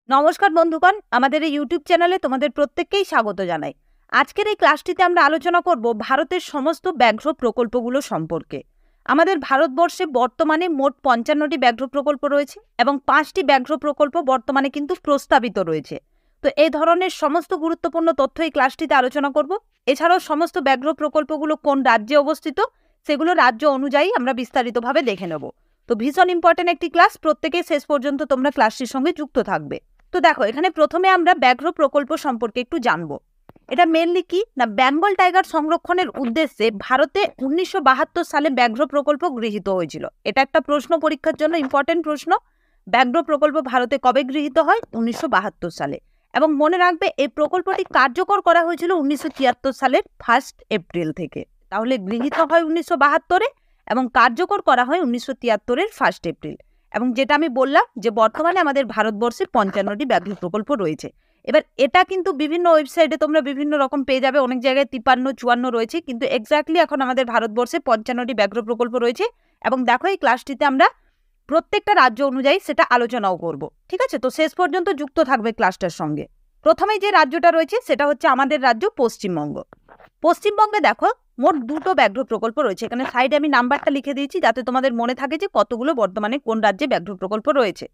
নমস্কার বন্ধুগণ, আমাদের এই ইউটিউব চ্যানেলে তোমাদের প্রত্যেককেই স্বাগত জানাই। আজকের এই ক্লাসটিতে আমরা আলোচনা করব ভারতের সমস্ত ব্যাঘ্র প্রকল্পগুলো সম্পর্কে। আমাদের ভারতবর্ষে বর্তমানে মোট ৫৫টি ব্যাঘ্র প্রকল্প রয়েছে এবং ৫টি ব্যাঘ্র প্রকল্প বর্তমানে কিন্তু প্রস্তাবিত রয়েছে। তো এই ধরনের সমস্ত গুরুত্বপূর্ণ তথ্য এই ক্লাসটিতে আলোচনা করব। এছাড়াও সমস্ত ব্যাঘ্র প্রকল্পগুলো কোন রাজ্যে অবস্থিত সেগুলো রাজ্য অনুযায়ী আমরা বিস্তারিতভাবে দেখে নেব। তো ভীষণ ইম্পর্টেন্ট একটি ক্লাস, প্রত্যেকেই শেষ পর্যন্ত তোমরা ক্লাসটির সঙ্গে যুক্ত থাকবে। তো দেখো, এখানে প্রথমে আমরা ব্যাঘ্র প্রকল্প সম্পর্কে একটু জানবো। এটা মেনলি কি না, বেঙ্গল টাইগার সংরক্ষণের উদ্দেশ্যে ভারতে 1972 সালে ব্যাঘ্র প্রকল্প গৃহীত হয়েছিল। এটা একটা প্রশ্ন, পরীক্ষার জন্য ইম্পর্টেন্ট প্রশ্ন। ব্যাঘ্র প্রকল্প ভারতে কবে গৃহীত হয়? 1972 সালে। এবং মনে রাখবে, এই প্রকল্পটি কার্যকর করা হয়েছিল 1973 সালের 1 এপ্রিল থেকে। তাহলে গৃহীত হয় 1972-এ এবং কার্যকর করা হয় 1973-এর 1 এপ্রিল। এবং যেটা আমি বললাম যে বর্তমানে আমাদের ভারতবর্ষে ৫৫টি ব্যাঘ্র প্রকল্প রয়েছে। এবার এটা কিন্তু বিভিন্ন ওয়েবসাইটে তোমরা বিভিন্ন রকম পেয়ে যাবে, অনেক জায়গায় ৫৩, ৫৪ রয়েছে, কিন্তু এক্স্যাক্টলি এখন আমাদের ভারতবর্ষে ৫৫টি ব্যাঘ্র প্রকল্প রয়েছে। এবং দেখো, এই ক্লাসটিতে আমরা প্রত্যেকটা রাজ্য অনুযায়ী সেটা আলোচনাও করব। ঠিক আছে, তো শেষ পর্যন্ত যুক্ত থাকবে ক্লাসটার সঙ্গে। প্রথমেই যে রাজ্যটা রয়েছে সেটা হচ্ছে আমাদের রাজ্য পশ্চিমবঙ্গ। পশ্চিমবঙ্গে দেখো, মোট 2টো ব্যাঘ্র প্রকল্প রয়েছে। এখানে সাইডে আমি নাম্বারটা লিখে দিয়েছি যাতে তোমাদের মনে থাকে যে কতগুলো বর্তমানে কোন রাজ্যে ব্যাঘ্র প্রকল্প রয়েছে।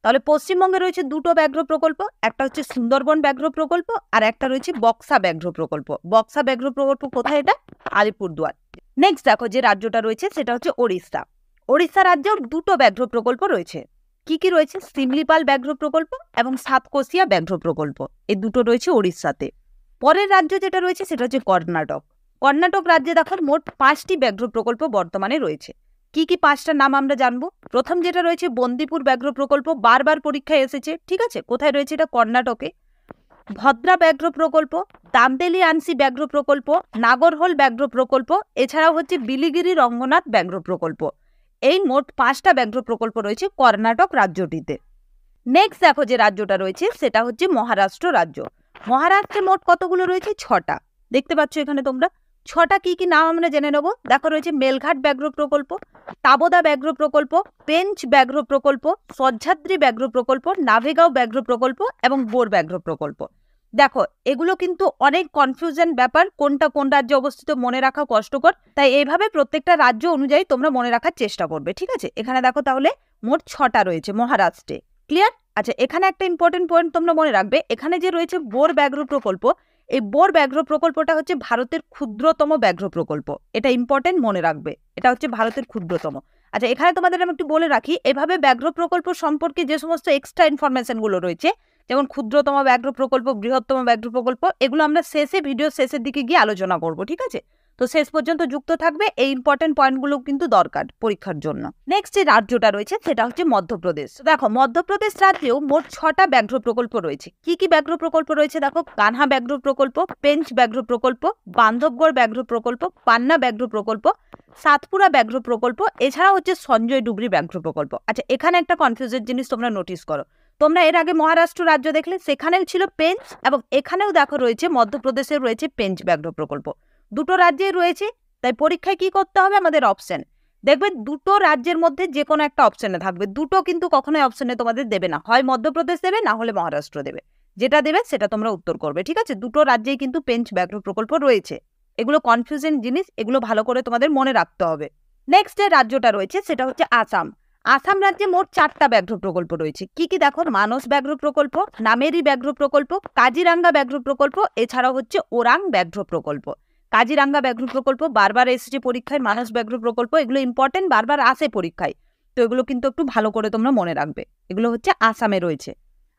তাহলে পশ্চিমবঙ্গে রয়েছে 2টো ব্যাঘ্র প্রকল্প, একটা হচ্ছে সুন্দরবন ব্যাঘ্র প্রকল্প আর একটা রয়েছে বক্সা ব্যাঘ্র প্রকল্প। বক্সা ব্যাঘ্র প্রকল্প কোথায়? এটা আলিপুরদুয়ার। নেক্সট দেখো, যে রাজ্যটা রয়েছে সেটা হচ্ছে ওড়িশা। ওড়িশা রাজ্যেও 2টো ব্যাঘ্র প্রকল্প রয়েছে। কি কি রয়েছে? সিমলিপাল ব্যাঘ্র প্রকল্প এবং সাতকোশিয়া ব্যাঘ্র প্রকল্প। এই দুটো রয়েছে ওড়িশাতে। পরের রাজ্য যেটা রয়েছে সেটা হচ্ছে কর্ণাটক। কর্ণাটক রাজ্যে দেখো মোট 5টি ব্যাঘ্র প্রকল্প বর্তমানে রয়েছে। কি কি 5টার নাম আমরা জানবো। প্রথম যেটা রয়েছে বন্দিপুর ব্যাঘ্র প্রকল্প, বারবার পরীক্ষায় এসেছে। ঠিক আছে, কোথায় রয়েছে? এটা কর্ণাটকে। ভদ্রা ব্যাঘ্র প্রকল্প, দান্তেলি আনসি ব্যাঘ্র প্রকল্প, নাগরহোল ব্যাঘ্র প্রকল্প, এছাড়াও হচ্ছে বিলিগিরি রঙ্গনাথ ব্যাঘ্র প্রকল্প। এই মোট 5টা ব্যাঘ্র প্রকল্প রয়েছে কর্ণাটক রাজ্যটিতে। নেক্সট দেখো, যে রাজ্যটা রয়েছে সেটা হচ্ছে মহারাষ্ট্র রাজ্য। মহারাষ্ট্রে মোট কতগুলো রয়েছে? 6টা। দেখতে পাচ্ছ এখানে তোমরা 6টা। কি কি নাম আমরা জেনে নেব। দেখো, রয়েছে মেলঘাট ব্যাঘ্র প্রকল্প, তাবোদা ব্যাঘ্র প্রকল্প, পেঞ্চ ব্যাঘ্র প্রকল্প, সহ্যাদ্রি ব্যাঘ্র প্রকল্প, নাভেগাঁও ব্যাঘ্র প্রকল্প এবং বোর ব্যাঘ্র প্রকল্প। দেখো, এগুলো কিন্তু অনেক কনফিউশন ব্যাপার, কোনটা কোন রাজ্যে অবস্থিত মনে রাখা কষ্টকর, তাই এইভাবে প্রত্যেকটা রাজ্য অনুযায়ী তোমরা মনে রাখার চেষ্টা করবে। ঠিক আছে, এখানে দেখো তাহলে মোট 6টা রয়েছে মহারাষ্ট্রে। ক্লিয়ার? আচ্ছা, এখানে একটা ইম্পর্টেন্ট পয়েন্ট তোমরা মনে রাখবে। এখানে যে রয়েছে বোর ব্যাঘ্র প্রকল্প, এই বোর ব্যাঘ্র প্রকল্পটা হচ্ছে ভারতের ক্ষুদ্রতম ব্যাঘ্র প্রকল্প। এটা ইম্পর্টেন্ট মনে রাখবে, এটা হচ্ছে ভারতের ক্ষুদ্রতম। আচ্ছা, এখানে তোমাদের আমি একটু বলে রাখি, এভাবে ব্যাঘ্র প্রকল্প সম্পর্কে যে সমস্ত এক্সট্রা ইনফরমেশনগুলো রয়েছে, যেমন ক্ষুদ্রতম ব্যাঘ্র প্রকল্প, বৃহত্তম ব্যাঘ্র প্রকল্প, এগুলো আমরা ভিডিও শেষের দিকে গিয়ে আলোচনা করব। ঠিক আছে, তো শেষ পর্যন্ত যুক্ত থাকবে, এই ইম্পর্টেন্ট পয়েন্টগুলো কিন্তু দরকার পরীক্ষার জন্য। নেক্সট যে রাজ্যটা রয়েছে সেটা হচ্ছে মধ্যপ্রদেশ। দেখো, মধ্যপ্রদেশ রাজ্যেও মোট 6টা ব্যাঘ্র প্রকল্প রয়েছে। কি কি ব্যাঘ্র প্রকল্প রয়েছে? দেখো, কানহা ব্যাঘ্র প্রকল্প, পেঞ্চ ব্যাঘ্র প্রকল্প, বান্ধবগড় ব্যাঘ্র প্রকল্প, পান্না ব্যাঘ্র প্রকল্প, সাতপুরা ব্যাঘ্র প্রকল্প, এছাড়া হচ্ছে সঞ্জয় ডুবরি ব্যাঘ্র প্রকল্প। আচ্ছা, এখানে একটা কনফিউজের জিনিস তোমরা নোটিস করো। তোমরা এর আগে মহারাষ্ট্র রাজ্য দেখলে, সেখানেও ছিল পেঞ্চ, এবং এখানেও দেখো রয়েছে মধ্যপ্রদেশে রয়েছে পেঞ্চ ব্যাঘ্র প্রকল্প। দুটো রাজ্যে রয়েছে, তাই পরীক্ষায় কি করতে হবে? আমাদের অপশন দেখবে, দুটো রাজ্যের মধ্যে যে কোনো একটা অপশনে থাকবে। দুটো কিন্তু কখনোই অপশনে তোমাদের দেবে না, হয় মধ্যপ্রদেশ দেবে না হলে মহারাষ্ট্র দেবে। যেটা দেবে সেটা তোমরা উত্তর করবে। ঠিক আছে, দুটো রাজ্যেই কিন্তু পেঞ্চ ব্যাঘ্র প্রকল্প রয়েছে। এগুলো কনফিউশন জিনিস, এগুলো ভালো করে তোমাদের মনে রাখতে হবে। নেক্সট যে রাজ্যটা রয়েছে সেটা হচ্ছে আসাম। আসাম রাজ্যে মোট 4টা ব্যাঘ্র প্রকল্প রয়েছে। কি কি দেখো, মানস ব্যাঘ্র প্রকল্প, নামেরি ব্যাঘ্র প্রকল্প, কাজিরাঙ্গা ব্যাঘ্র প্রকল্প, এছাড়াও হচ্ছে ওরাং ব্যাঘ্র প্রকল্প। কাজিরাঙ্গা ব্যাঘ্র প্রকল্প বারবার এসেছে পরীক্ষায়, মানস ব্যাঘ্র প্রকল্প, এগুলো ইম্পর্টেন্ট, বারবার আসে পরীক্ষায়, তো এগুলো কিন্তু একটু ভালো করে তোমরা মনে রাখবে। এগুলো হচ্ছে আসামে রয়েছে।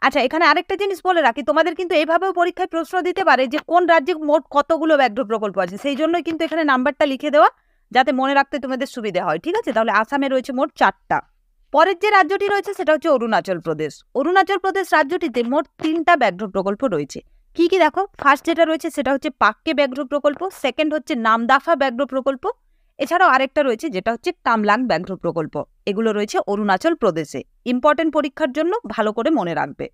আচ্ছা, এখানে আরেকটা জিনিস বলে রাখি, তোমাদের কিন্তু এইভাবেও পরীক্ষায় প্রশ্ন দিতে পারে যে কোন রাজ্যে মোট কতগুলো ব্যাঘ্র প্রকল্প আছে, সেই জন্যই কিন্তু এখানে নাম্বারটা লিখে দেওয়া, যাতে মনে রাখতে তোমাদের সুবিধা হয়। ঠিক আছে, তাহলে আসামে রয়েছে মোট 4টা। পরের যে রাজ্যটি রয়েছে সেটা হচ্ছে অরুণাচল প্রদেশ। অরুণাচল প্রদেশ রাজ্যটিতে মোট 3টা ব্যাঘ্র প্রকল্প রয়েছে। কি কি দেখো, ফার্স্ট যেটা রয়েছে সেটা হচ্ছে পাক্কে ব্যাঘ্র প্রকল্প, সেকেন্ড হচ্ছে নামদাফা ব্যাঘ্র প্রকল্প, এছাড়াও আরেকটা রয়েছে যেটা হচ্ছে কামলাং ব্যাঘ্র প্রকল্প। এগুলো রয়েছে অরুণাচল প্রদেশে, ইম্পর্টেন্ট পরীক্ষার জন্য ভালো করে মনে রাখবে।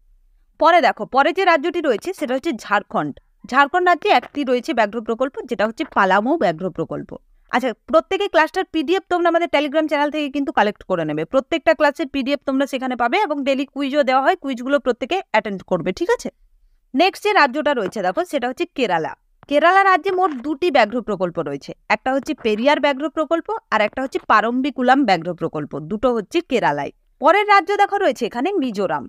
পরে দেখো, পরে যে রাজ্যটি রয়েছে সেটা হচ্ছে ঝাড়খণ্ড। ঝাড়খণ্ড রাজ্যে একটি রয়েছে ব্যাঘ্র প্রকল্প, যেটা হচ্ছে পালামৌ ব্যাঘ্র প্রকল্প। আচ্ছা, প্রত্যেকে ক্লাসটার পিডিএফ তোমরা আমাদের টেলিগ্রাম চ্যানেল থেকে কিন্তু কালেক্ট করে নেবে। প্রত্যেকটা ক্লাসের পিডিএফ তোমরা সেখানে পাবে এবং ডেলি কুইজও দেওয়া হয়, কুইজগুলো প্রত্যেকে অ্যাটেন্ড করবে, ঠিক আছে? নেক্সট যে রাজ্যটা রয়েছে দেখো, সেটা হচ্ছে কেরালা। কেরালা রাজ্যে মোট 2টি ব্যাঘ্র প্রকল্প রয়েছে। একটা হচ্ছে পেরিয়ার ব্যাঘ্র প্রকল্প আর একটা হচ্ছে পারম্বিকুলাম ব্যাঘ্র প্রকল্প। দুটো হচ্ছে কেরালায়। পরের রাজ্য দেখো রয়েছে এখানে মিজোরাম।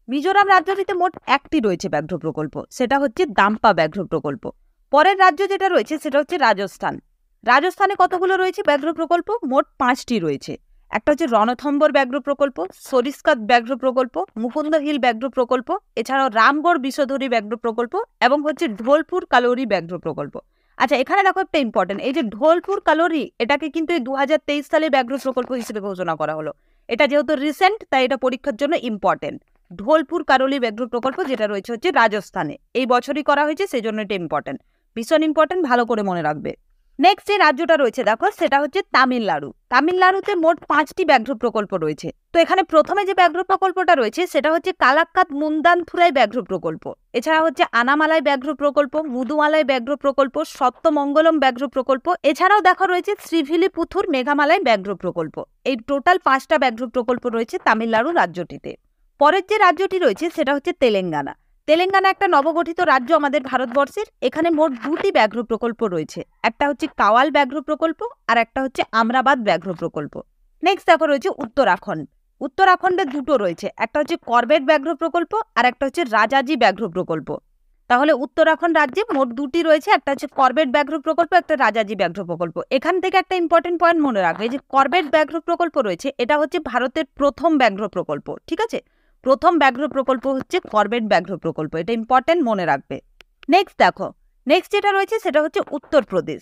মিজোরাম রাজ্যটিতে মোট 1টি রয়েছে ব্যাঘ্র প্রকল্প, সেটা হচ্ছে দাম্পা ব্যাঘ্র প্রকল্প। পরের রাজ্য যেটা রয়েছে সেটা হচ্ছে রাজস্থান। রাজস্থানে কতগুলো রয়েছে ব্যাঘ্র প্রকল্প? মোট 5টি রয়েছে। একটা হচ্ছে রণথম্বর ব্যাঘ্র প্রকল্প, সরিস্কাত ব্যাঘ্র প্রকল্প, মুকুন্দ হিল ব্যাঘ্র প্রকল্প, এছাড়াও রামগড় বিষধরী ব্যাঘ্র প্রকল্প এবং হচ্ছে ঢোলপুর কালোরি ব্যাঘ্র প্রকল্প। আচ্ছা, এখানে দেখো একটা ইম্পর্টেন্ট, এই যে ঢোলপুর কালোরি, এটাকে কিন্তু এই 2023 সালে ব্যাঘ্র প্রকল্প হিসেবে ঘোষণা করা হলো। এটা যেহেতু রিসেন্ট, তাই এটা পরীক্ষার জন্য ইম্পর্টেন্ট। ঢোলপুর কালোরি ব্যাঘ্র প্রকল্প যেটা রয়েছে হচ্ছে রাজস্থানে, এই বছরই করা হয়েছে, সেই জন্য এটা ইম্পর্টেন্ট, ভীষণ ইম্পর্টেন্ট, ভালো করে মনে রাখবে। নেক্সট যে রাজ্যটা রয়েছে দেখো, সেটা হচ্ছে তামিলনাড়ু। তামিলনাড়ুতে মোট 5টি ব্যাঘ্র প্রকল্প রয়েছে। তো এখানে প্রথমে যে ব্যাঘ্র প্রকল্পটা রয়েছে সেটা হচ্ছে কালাক্কাত মুন্দানথুরাই ব্যাঘ্র প্রকল্প। এছাড়া হচ্ছে আনামালাই ব্যাঘ্র প্রকল্প, মুদুমালাই ব্যাঘ্র প্রকল্প, সত্যমঙ্গলম ব্যাঘ্র প্রকল্প, এছাড়াও দেখা রয়েছে শ্রীভিলিপুথুর মেঘামালাই ব্যাঘ্র প্রকল্প। এই টোটাল 5টা ব্যাঘ্র প্রকল্প রয়েছে তামিলনাড়ু রাজ্যটিতে। পরের যে রাজ্যটি রয়েছে সেটা হচ্ছে তেলেঙ্গানা। তেলেঙ্গানা একটা নবগঠিত রাজ্য আমাদের ভারতবর্ষের। এখানে মোট 2টি ব্যাঘ্র প্রকল্প রয়েছে। একটা হচ্ছে কাওয়াল ব্যাঘ্র প্রকল্প আর একটা হচ্ছে আমরাবাদ ব্যাঘ্র প্রকল্প। নেক্সট দেখো রয়েছে উত্তরাখণ্ড। উত্তরাখণ্ডে 2টো রয়েছে, একটা হচ্ছে করবেট ব্যাঘ্র প্রকল্প আর একটা হচ্ছে রাজাজি ব্যাঘ্র প্রকল্প। তাহলে উত্তরাখণ্ড রাজ্যে মোট 2টি রয়েছে, একটা হচ্ছে করবেট ব্যাঘ্র প্রকল্প, একটা রাজাজি ব্যাঘ্র প্রকল্প। এখান থেকে একটা ইম্পর্টেন্ট পয়েন্ট মনে রাখবে, যে করবেট ব্যাঘ্র প্রকল্প রয়েছে, এটা হচ্ছে ভারতের প্রথম ব্যাঘ্র প্রকল্প, ঠিক আছে? প্রথম ব্যাঘ্র প্রকল্প হচ্ছে করবেট ব্যাঘ্র প্রকল্প, এটা ইম্পর্টেন্ট, মনে রাখবে। নেক্সট দেখো, নেক্সট যেটা রয়েছে সেটা হচ্ছে উত্তরপ্রদেশ।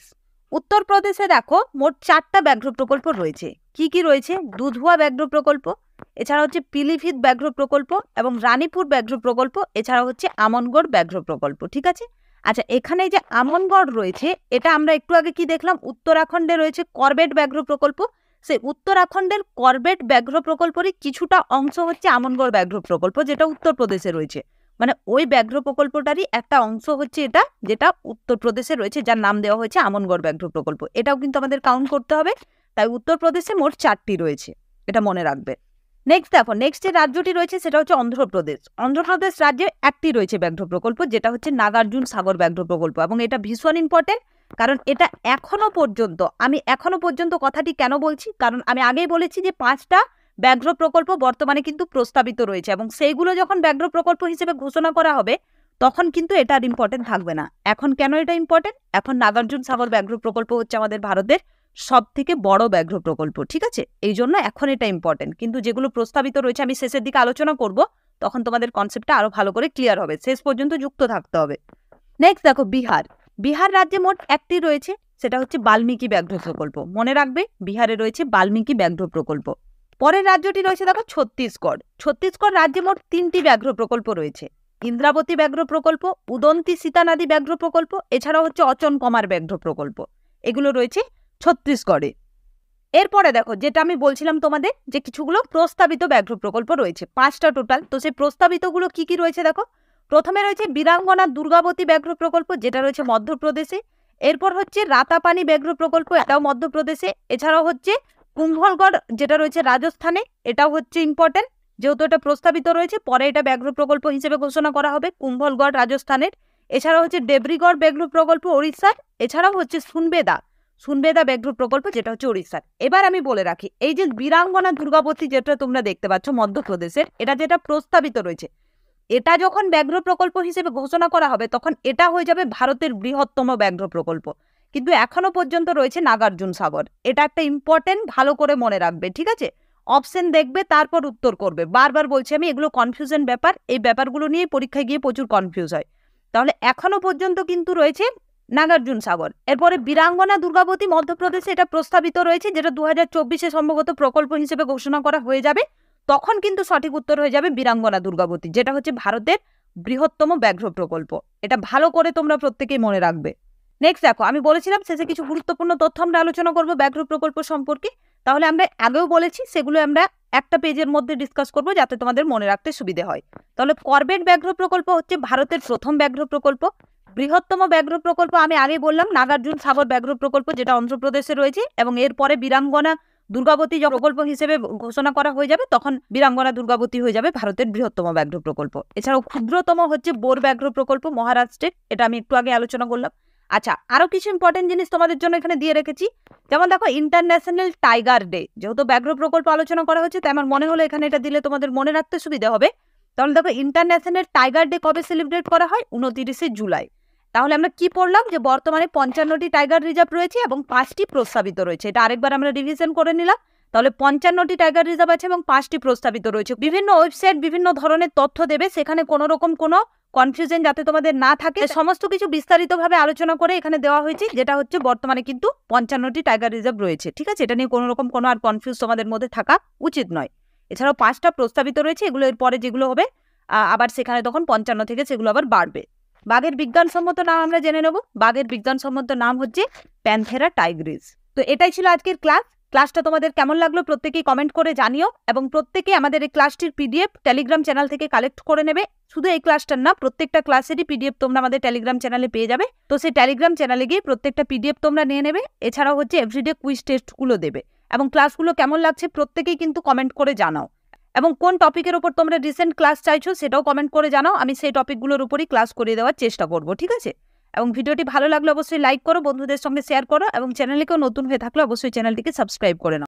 উত্তরপ্রদেশে দেখো মোট 4টা ব্যাঘ্র প্রকল্প রয়েছে। কি কি রয়েছে? দুধুয়া ব্যাঘ্র প্রকল্প, এছাড়া হচ্ছে পিলিভিত ব্যাঘ্র প্রকল্প এবং রানীপুর ব্যাঘ্র প্রকল্প, এছাড়া হচ্ছে আমনগড় ব্যাঘ্র প্রকল্প, ঠিক আছে? আচ্ছা, এখানে যে আমনগড় রয়েছে, এটা আমরা একটু আগে কি দেখলাম, উত্তরাখণ্ডে রয়েছে করবেট ব্যাঘ্র প্রকল্প। সেই উত্তরাখণ্ডের করবেট ব্যাঘ্র প্রকল্পেরই কিছুটা অংশ হচ্ছে আমনগড় ব্যাঘ্র প্রকল্প, যেটা উত্তরপ্রদেশে রয়েছে। মানে ওই ব্যাঘ্র প্রকল্পটারই একটা অংশ হচ্ছে এটা, যেটা উত্তরপ্রদেশে রয়েছে, যার নাম দেওয়া হয়েছে আমনগড় ব্যাঘ্র প্রকল্প। এটাও কিন্তু আমাদের কাউন্ট করতে হবে। তাই উত্তরপ্রদেশে মোট 4টি রয়েছে, এটা মনে রাখবে। নেক্সট দেখো, নেক্সট যে রাজ্যটি রয়েছে সেটা হচ্ছে অন্ধ্রপ্রদেশ। অন্ধ্রপ্রদেশ রাজ্যে 1টি রয়েছে ব্যাঘ্র প্রকল্প, যেটা হচ্ছে নাগার্জুন সাগর ব্যাঘ্র প্রকল্প, এবং এটা ভীষণ ইম্পর্টেন্ট। কারণ এটা এখনো পর্যন্ত, আমি এখনো পর্যন্ত কথাটি কেন বলছি, কারণ আমি আগেই বলেছি যে 5টা ব্যাঘ্র প্রকল্প বর্তমানে কিন্তু প্রস্তাবিত রয়েছে, এবং সেইগুলো যখন ব্যাঘ্র প্রকল্প হিসেবে ঘোষণা করা হবে তখন কিন্তু এটা আর ইম্পর্টেন্ট থাকবে না। এখন কেন এটা ইম্পর্টেন্ট? এখন নাগার্জুন সাগর ব্যাঘ্র প্রকল্প হচ্ছে আমাদের ভারতের সব থেকে বড় ব্যাঘ্র প্রকল্প, ঠিক আছে? এই জন্য এখন এটা ইম্পর্টেন্ট। কিন্তু যেগুলো প্রস্তাবিত রয়েছে আমি শেষের দিকে আলোচনা করব, তখন তোমাদের কনসেপ্টটা আরো ভালো করে ক্লিয়ার হবে, শেষ পর্যন্ত যুক্ত থাকতে হবে। নেক্সট দেখো বিহার। বিহার রাজ্যে মোট 1টি রয়েছে, সেটা হচ্ছে বাল্মীকি ব্যাঘ্র প্রকল্প। মনে রাখবে, বিহারে রয়েছে বাল্মীকি ব্যাঘ্র প্রকল্প। পরের রাজ্যটি রয়েছে দেখো ছত্তিশগড়। ছত্তিশগড় রাজ্যে মোট 3টি ব্যাঘ্র প্রকল্প রয়েছে। ইন্দ্রাবতী ব্যাঘ্র প্রকল্প, উদন্তী সীতানাদি ব্যাঘ্র প্রকল্প, এছাড়াও হচ্ছে অচন কমার ব্যাঘ্র প্রকল্প। এগুলো রয়েছে ছত্তিশগড়ে। এরপরে দেখো, যেটা আমি বলছিলাম তোমাদের, যে কিছুগুলো প্রস্তাবিত ব্যাঘ্র প্রকল্প রয়েছে, 5টা টোটাল। তো সেই প্রস্তাবিতগুলো কি কি রয়েছে দেখো। প্রথমে রয়েছে বীরাঙ্গনা দুর্গাবতী ব্যাঘ্র প্রকল্প, যেটা রয়েছে মধ্যপ্রদেশে। এরপর হচ্ছে রাতাপানি ব্যাঘ্র প্রকল্প, এটাও মধ্যপ্রদেশে। এছাড়াও হচ্ছে কুম্ভলগড়, যেটা রয়েছে রাজস্থানে, এটাও হচ্ছে ইম্পর্টেন্ট, যেহেতু এটা প্রস্তাবিত রয়েছে, পরে এটা ব্যাঘ্র প্রকল্প হিসেবে ঘোষণা করা হবে, কুম্ভলগড় রাজস্থানের। এছাড়াও হচ্ছে দেবরিগড় ব্যাঘ্র প্রকল্প ওড়িশার। এছাড়াও হচ্ছে সুনবেদা ব্যাঘ্র প্রকল্প, যেটা হচ্ছে ওড়িশার। এবার আমি বলে রাখি, এই যে বীরাঙ্গনা দুর্গাবতী যেটা তোমরা দেখতে পাচ্ছ মধ্যপ্রদেশের, এটা যেটা প্রস্তাবিত রয়েছে, এটা যখন ব্যাঘ্র প্রকল্প হিসেবে ঘোষণা করা হবে তখন এটা হয়ে যাবে ভারতের বৃহত্তম ব্যাঘ্র প্রকল্প। কিন্তু এখনো পর্যন্ত রয়েছে নাগার্জুন সাগর। এটা একটা ইম্পর্টেন্ট, ভালো করে মনে রাখবে, ঠিক আছে? অপশন দেখবে, তারপর উত্তর করবে। বারবার বলছি আমি, এগুলো কনফিউশন ব্যাপার, এই ব্যাপারগুলো নিয়ে পরীক্ষায় গিয়ে প্রচুর কনফিউজ হয়। তাহলে এখনো পর্যন্ত কিন্তু রয়েছে নাগার্জুন সাগর। এরপরে বীরাঙ্গনা দুর্গাবতী মধ্যপ্রদেশে এটা প্রস্তাবিত রয়েছে, যেটা 2024-এ সম্ভবত প্রকল্প হিসেবে ঘোষণা করা হয়ে যাবে। তখন কিন্তু সঠিক উত্তর হয়ে যাবে বীরাঙ্গনা দুর্গাবতী, যেটা হচ্ছে ভারতের বৃহত্তম ব্যাঘ্র প্রকল্প। এটা ভালো করে তোমরা প্রত্যেকেই মনে রাখবে। নেক্সট দেখো, আমি বলেছিলাম শেষে কিছু গুরুত্বপূর্ণ তথ্য আমরা আলোচনা করবো ব্যাঘ্র প্রকল্প সম্পর্কে। তাহলে আমরা আগেও বলেছি, সেগুলো আমরা একটা পেজের মধ্যে ডিসকাস করবো, যাতে তোমাদের মনে রাখতে সুবিধে হয়। তাহলে করবেট ব্যাঘ্র প্রকল্প হচ্ছে ভারতের প্রথম ব্যাঘ্র প্রকল্প। বৃহত্তম ব্যাঘ্র প্রকল্প আমি আগে বললাম নাগার্জুন সাগর ব্যাঘ্র প্রকল্প, যেটা অন্ধ্রপ্রদেশে রয়েছে, এবং এরপরে বীরাঙ্গনা দুর্গাবতী প্রকল্প হিসেবে ঘোষণা করা হয়ে যাবে, তখন বীরাঙ্গনা দুর্গাবতী হয়ে যাবে ভারতের বৃহত্তম ব্যাঘ্র প্রকল্প। এছাড়াও ক্ষুদ্রতম হচ্ছে বোর ব্যাঘ্র প্রকল্প মহারাষ্ট্রের, এটা আমি একটু আগে আলোচনা করলাম। আচ্ছা, আরো কিছু ইম্পর্টেন্ট জিনিস তোমাদের জন্য এখানে দিয়ে রেখেছি, যেমন দেখো ইন্টারন্যাশনাল টাইগার ডে, যেহেতু ব্যাঘ্র প্রকল্প আলোচনা করা হচ্ছে তাই আমার মনে হলো এখানে এটা দিলে তোমাদের মনে রাখতে সুবিধা হবে। তাহলে দেখো ইন্টারন্যাশনাল টাইগার ডে কবে সেলিব্রেট করা হয়? 29শে জুলাই। তাহলে আমরা কি পড়লাম যে বর্তমানে 55টি টাইগার রিজার্ভ রয়েছে এবং 5টি প্রস্তাবিত রয়েছে। এটা আরেকবার আমরা রিভিশন করে নিলাম। তাহলে 55টি টাইগার রিজার্ভ আছে এবং 5টি প্রস্তাবিত রয়েছে। বিভিন্ন ওয়েবসাইট বিভিন্ন ধরনের তথ্য দেবে, সেখানে কোনো রকম কোনো কনফিউশন যাতে তোমাদের না থাকে, সমস্ত কিছু বিস্তারিতভাবে আলোচনা করে এখানে দেওয়া হয়েছে, যেটা হচ্ছে বর্তমানে কিন্তু 55টি টাইগার রিজার্ভ রয়েছে। ঠিক আছে, এটা নিয়ে কোনো রকম কোনো আর কনফিউজ তোমাদের মধ্যে থাকা উচিত নয়। এছাড়াও 5টা প্রস্তাবিত রয়েছে, এগুলো এর পরে যেগুলো হবে আবার সেখানে তখন 55 থেকে সেগুলো আবার বাড়বে। বাঘের বিজ্ঞানসম্মত নাম আমরা জেনে নেব। বাঘের বিজ্ঞানসম্মত নাম হচ্ছে প্যান্থেরা টাইগ্রিস। তো এটাই ছিল আজকের ক্লাসটা তোমাদের কেমন লাগলো প্রত্যেকেই কমেন্ট করে জানিও, এবং প্রত্যেকে আমাদের এই ক্লাসটির পিডিএফ টেলিগ্রাম চ্যানেল থেকে কালেক্ট করে নেবে। শুধু এই ক্লাসটার না, প্রত্যেকটা ক্লাসেরই পিডিএফ তোমরা আমাদের টেলিগ্রাম চ্যানেলে পেয়ে যাবে। তো সেই টেলিগ্রাম চ্যানেলে গিয়ে প্রত্যেকটা পিডিএফ তোমরা নিয়ে নেবে। এছাড়াও হচ্ছে এভরিডে কুইজ টেস্টগুলো দেবে, এবং ক্লাসগুলো কেমন লাগছে প্রত্যেকেই কিন্তু কমেন্ট করে জানাও, এবং কোন টপিকের উপর তোমরা রিসেন্ট ক্লাস চাইছো সেটাও কমেন্ট করে জানাও। আমি সেই টপিকগুলোর উপরই ক্লাস করে দেওয়ার চেষ্টা করব। ঠিক আছে, এবং ভিডিওটি ভালো লাগলে অবশ্যই লাইক করো, বন্ধুদের সঙ্গে শেয়ার করো, এবং চ্যানেলে কেউ নতুন হয়ে থাকলে অবশ্যই চ্যানেলটিকে সাবস্ক্রাইব করে নাও।